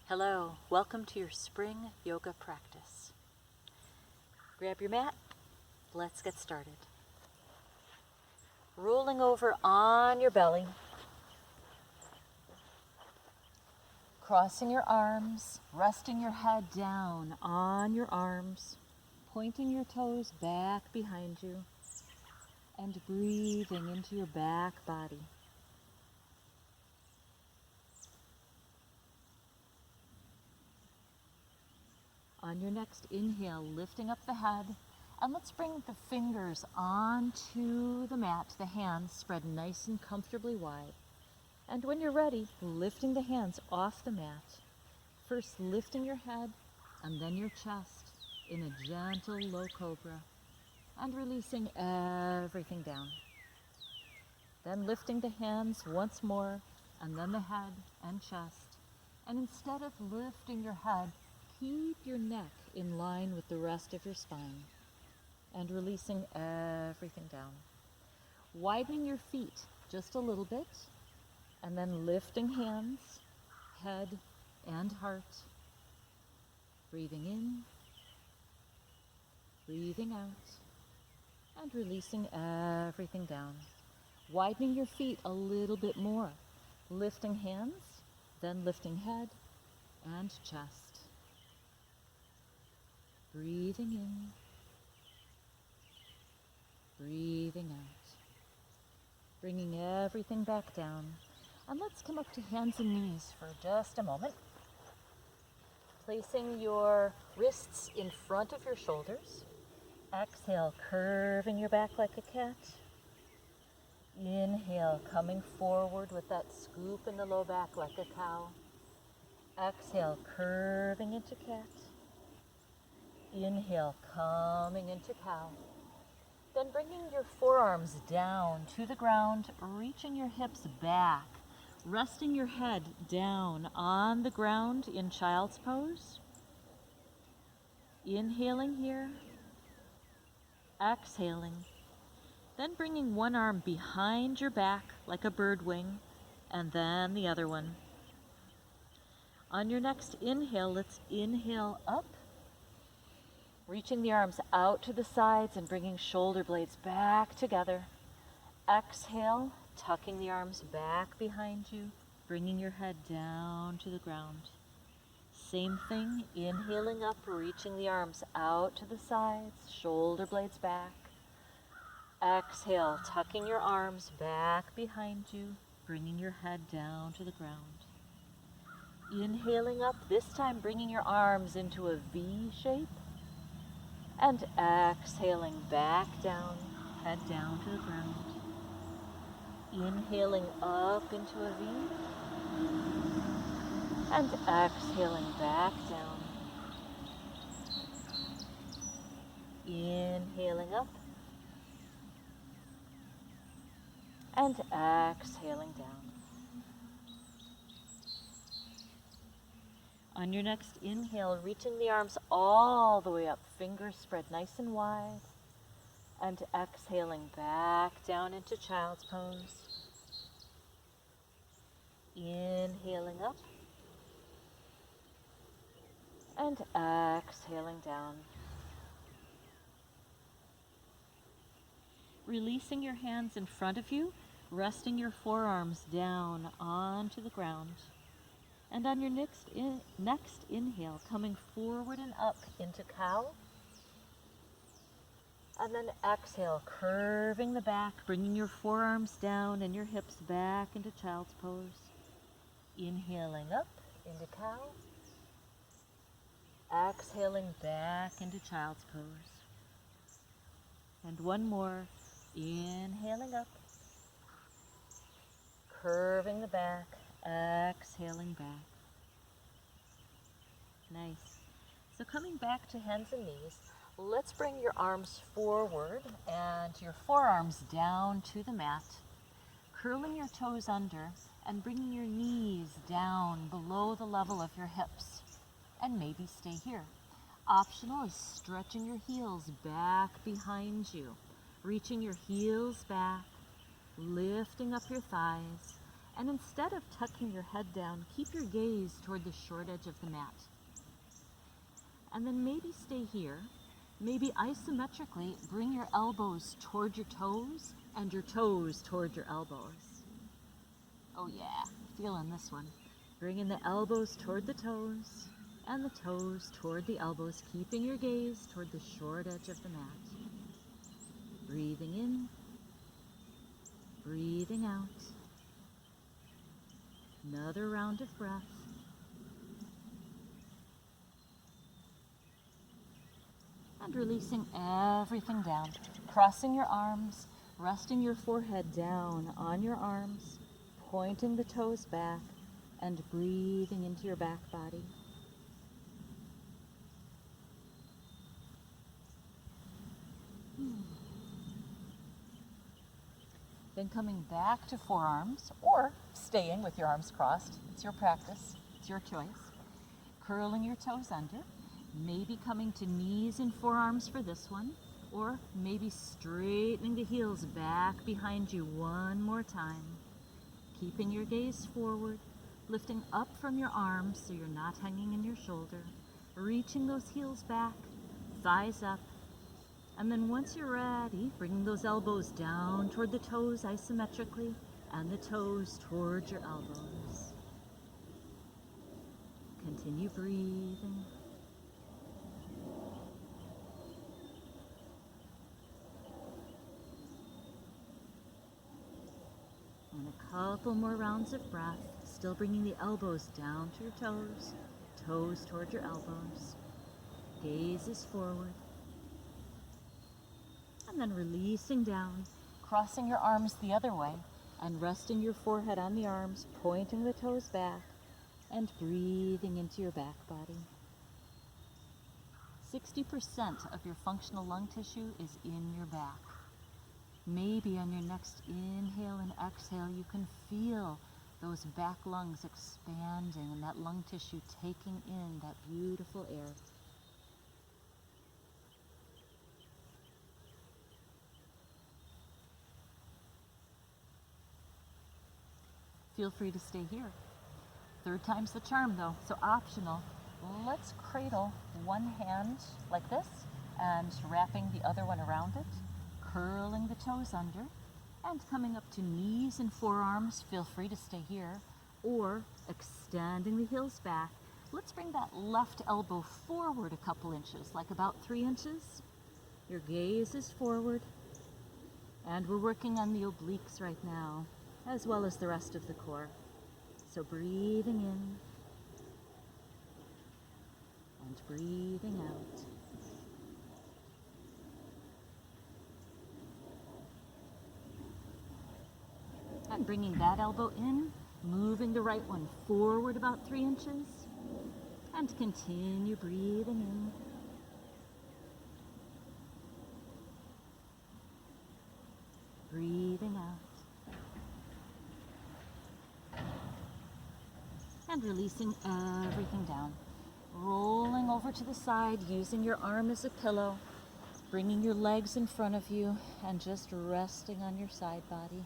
Hello, welcome to your spring yoga practice. Grab your mat, let's get started. Rolling over on your belly, crossing your arms, resting your head down on your arms, pointing your toes back behind you, and breathing into your back body. On your next inhale, lifting up the head, and let's bring the fingers onto the mat, the hands spread nice and comfortably wide. And when you're ready, lifting the hands off the mat. First lifting your head and then your chest in a gentle low cobra, and releasing everything down. Then lifting the hands once more, and then the head and chest. And instead of lifting your head, keep your neck in line with the rest of your spine, and releasing everything down. Widening your feet just a little bit, and then lifting hands, head and heart. Breathing in, breathing out, and releasing everything down. Widening your feet a little bit more, lifting hands, then lifting head and chest. Breathing in, breathing out. Bringing everything back down. And let's come up to hands and knees for just a moment. Placing your wrists in front of your shoulders. Exhale, curving your back like a cat. Inhale, coming forward with that scoop in the low back like a cow. Exhale, curving into cat. Inhale, coming into cow. Then bringing your forearms down to the ground, reaching your hips back, resting your head down on the ground in child's pose. Inhaling here, exhaling. Then bringing one arm behind your back like a bird wing, and then the other one. On your next inhale, let's inhale up, reaching the arms out to the sides and bringing shoulder blades back together. Exhale, tucking the arms back behind you, bringing your head down to the ground. Same thing, inhaling up, reaching the arms out to the sides, shoulder blades back. Exhale, tucking your arms back behind you, bringing your head down to the ground. Inhaling up, this time bringing your arms into a V shape. And exhaling back down, head down to the ground. Inhaling up into a V. And exhaling back down. Inhaling up. And exhaling down. On your next inhale, reaching the arms all the way up, fingers spread nice and wide, and exhaling back down into child's pose. Inhaling up, and exhaling down. Releasing your hands in front of you, resting your forearms down onto the ground. And on your next inhale, coming forward and up into cow. And then exhale, curving the back, bringing your forearms down and your hips back into child's pose. Inhaling up into cow. Exhaling back into child's pose. And one more, inhaling up, curving the back, exhaling back. Nice. So coming back to hands and knees, let's bring your arms forward and your forearms down to the mat, curling your toes under and bringing your knees down below the level of your hips. And maybe stay here. Optional is stretching your heels back behind you, reaching your heels back, lifting up your thighs, And instead of tucking your head down, keep your gaze toward the short edge of the mat. And then maybe stay here. Maybe isometrically bring your elbows toward your toes and your toes toward your elbows. Oh yeah, feeling this one. Bringing the elbows toward the toes and the toes toward the elbows, keeping your gaze toward the short edge of the mat. Breathing in, breathing out. Another round of breath. And releasing everything down. Crossing your arms, resting your forehead down on your arms, pointing the toes back, and breathing into your back body. Then coming back to forearms, or staying with your arms crossed. It's your practice, it's your choice. Curling your toes under, maybe coming to knees and forearms for this one, or maybe straightening the heels back behind you one more time. Keeping your gaze forward, lifting up from your arms so you're not hanging in your shoulder, reaching those heels back, thighs up. And then once you're ready, bringing those elbows down toward the toes isometrically and the toes toward your elbows. Continue breathing. And a couple more rounds of breath, still bringing the elbows down to your toes, toes toward your elbows. Gaze is forward. And then releasing down, crossing your arms the other way, and resting your forehead on the arms, pointing the toes back, and breathing into your back body. 60% of your functional lung tissue is in your back. Maybe on your next inhale and exhale, you can feel those back lungs expanding and that lung tissue taking in that beautiful air. Feel free to stay here. Third time's the charm though, so optional. Let's cradle one hand like this and wrapping the other one around it, curling the toes under and coming up to knees and forearms. Feel free to stay here, or extending the heels back. Let's bring that left elbow forward a couple inches, like about 3 inches. Your gaze is forward, and we're working on the obliques right now, as well as the rest of the core. So breathing in and breathing out. And bringing that elbow in, moving the right one forward about 3 inches, and continue breathing in. Breathing out. And releasing everything down. Rolling over to the side, using your arm as a pillow, bringing your legs in front of you, and just resting on your side body.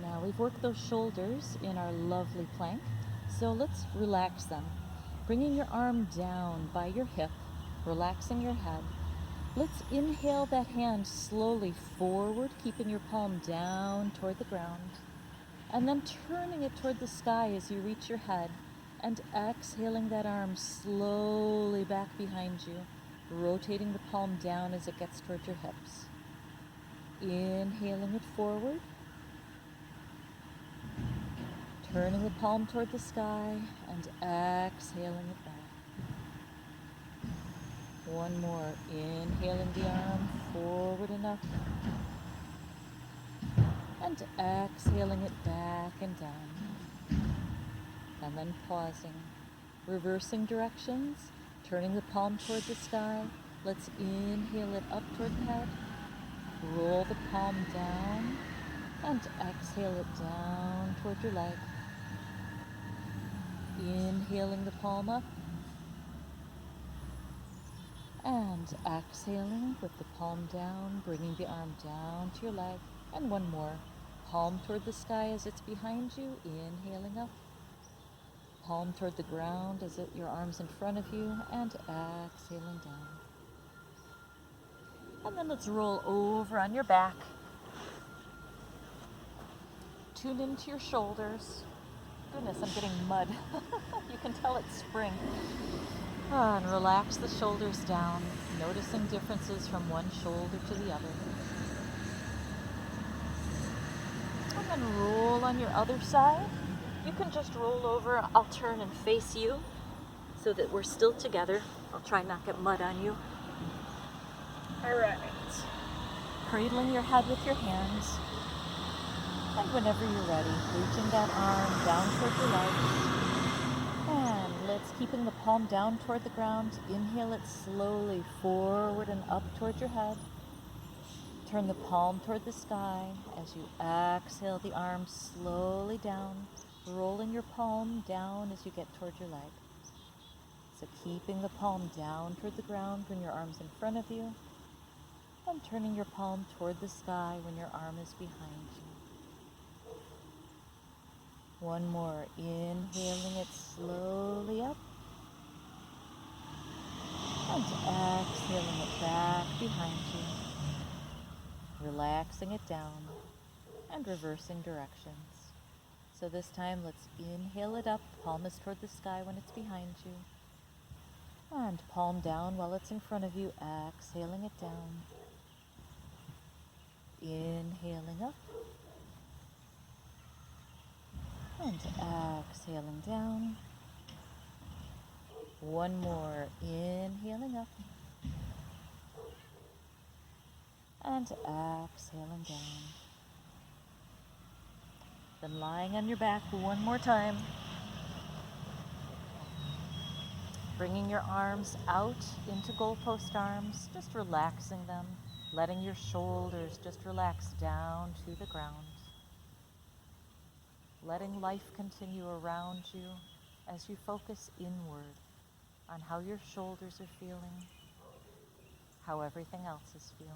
Now we've worked those shoulders in our lovely plank, so let's relax them. Bringing your arm down by your hip, relaxing your head. Let's inhale that hand slowly forward, keeping your palm down toward the ground, and then turning it toward the sky as you reach your head, and exhaling that arm slowly back behind you, rotating the palm down as it gets toward your hips. Inhaling it forward, turning the palm toward the sky, and exhaling it back. One more, inhaling the arm forward enough, and exhaling it back and down. And then pausing, reversing directions, turning the palm toward the sky. Let's inhale it up toward the head, roll the palm down, and exhale it down toward your leg. Inhaling the palm up, And exhaling with the palm down, bringing the arm down to your leg. And one more. Palm toward the sky as it's behind you, inhaling up. Palm toward the ground as your arm's in front of you, and exhaling down. And then let's roll over on your back. Tune into your shoulders. Goodness, I'm getting mud. You can tell it's spring. And relax the shoulders down, noticing differences from one shoulder to the other. And then roll on your other side. You can just roll over. I'll turn and face you so that we're still together. I'll try not to get mud on you. All right. Cradling your head with your hands. And whenever you're ready, reaching that arm down toward your legs. And let's keeping the palm down toward the ground. Inhale it slowly forward and up toward your head. Turn the palm toward the sky as you exhale the arm slowly down, rolling your palm down as you get toward your leg. So keeping the palm down toward the ground when your arm's in front of you, and turning your palm toward the sky when your arm is behind you. One more, inhaling it slowly up, and exhaling it back behind you, relaxing it down, and reversing directions. So this time, let's inhale it up, palm is toward the sky when it's behind you, and palm down while it's in front of you, exhaling it down, inhaling up, and exhaling down. One more, inhaling up, and exhaling down. Then lying on your back one more time. Bringing your arms out into goalpost arms, just relaxing them, letting your shoulders just relax down to the ground. Letting life continue around you as you focus inward on how your shoulders are feeling, how everything else is feeling.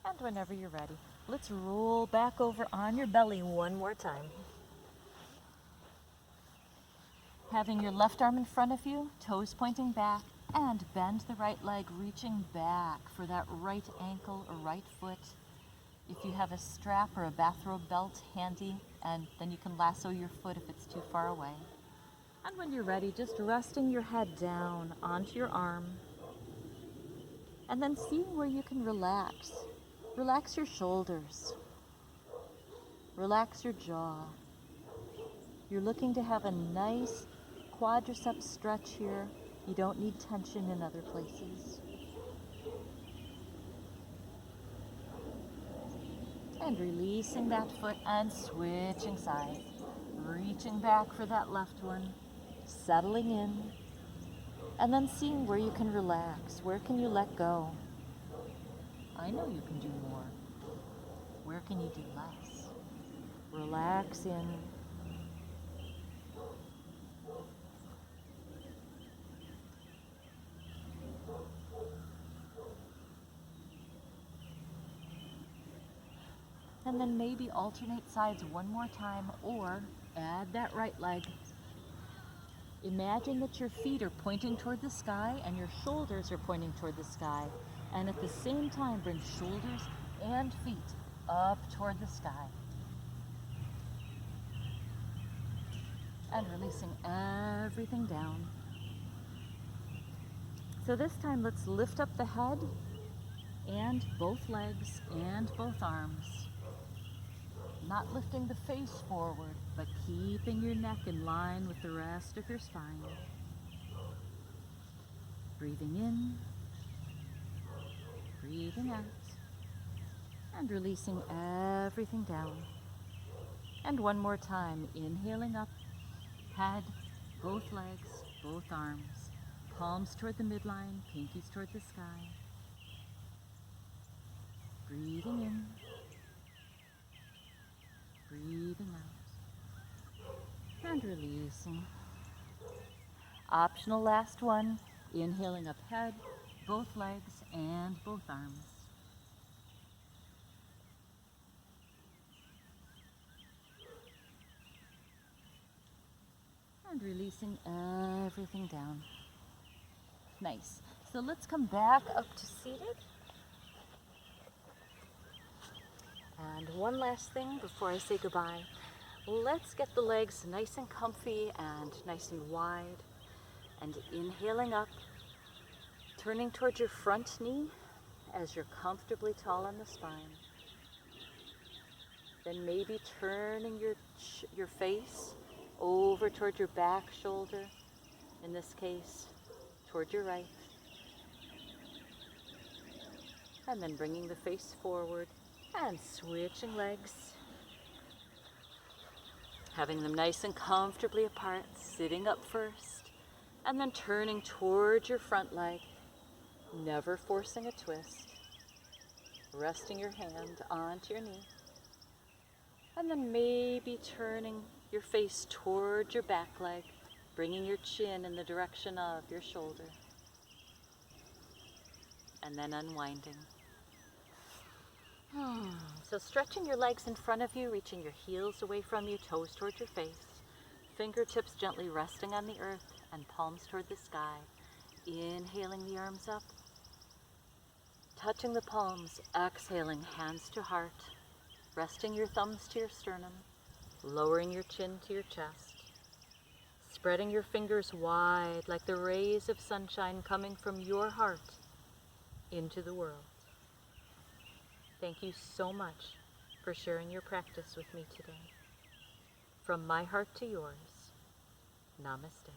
And whenever you're ready, let's roll back over on your belly one more time. Having your left arm in front of you, toes pointing back, and bend the right leg, reaching back for that right ankle or right foot. If you have a strap or a bathrobe belt handy, and then you can lasso your foot if it's too far away. And when you're ready, just resting your head down onto your arm, and then seeing where you can relax. Relax your shoulders. Relax your jaw. You're looking to have a nice quadricep stretch here. You don't need tension in other places. And releasing that foot and switching sides. Reaching back for that left one. Settling in. And then seeing where you can relax. Where can you let go? I know you can do more. Where can you do less? Relax in. And then maybe alternate sides one more time, or add that right leg. Imagine that your feet are pointing toward the sky and your shoulders are pointing toward the sky. And at the same time, bring shoulders and feet up toward the sky. And releasing everything down. So this time, let's lift up the head and both legs and both arms. Not lifting the face forward, but keeping your neck in line with the rest of your spine. Breathing in, breathing out, and releasing everything down. And one more time, inhaling up, head, both legs, both arms, palms toward the midline, pinkies toward the sky. Breathing in, breathing out. And releasing. Optional last one, inhaling up head, both legs and both arms. And releasing everything down. Nice. So let's come back up to seated. And one last thing before I say goodbye. Let's get the legs nice and comfy and nice and wide. And inhaling up, turning towards your front knee as you're comfortably tall on the spine. Then maybe turning your face over toward your back shoulder, in this case, toward your right. And then bringing the face forward and switching legs. Having them nice and comfortably apart, sitting up first, and then turning towards your front leg, never forcing a twist. Resting your hand onto your knee. And then maybe turning your face towards your back leg, bringing your chin in the direction of your shoulder. And then unwinding. So stretching your legs in front of you, reaching your heels away from you, toes towards your face. Fingertips gently resting on the earth and palms toward the sky. Inhaling the arms up. Touching the palms, exhaling hands to heart. Resting your thumbs to your sternum. Lowering your chin to your chest. Spreading your fingers wide like the rays of sunshine coming from your heart into the world. Thank you so much for sharing your practice with me today. From my heart to yours, namaste.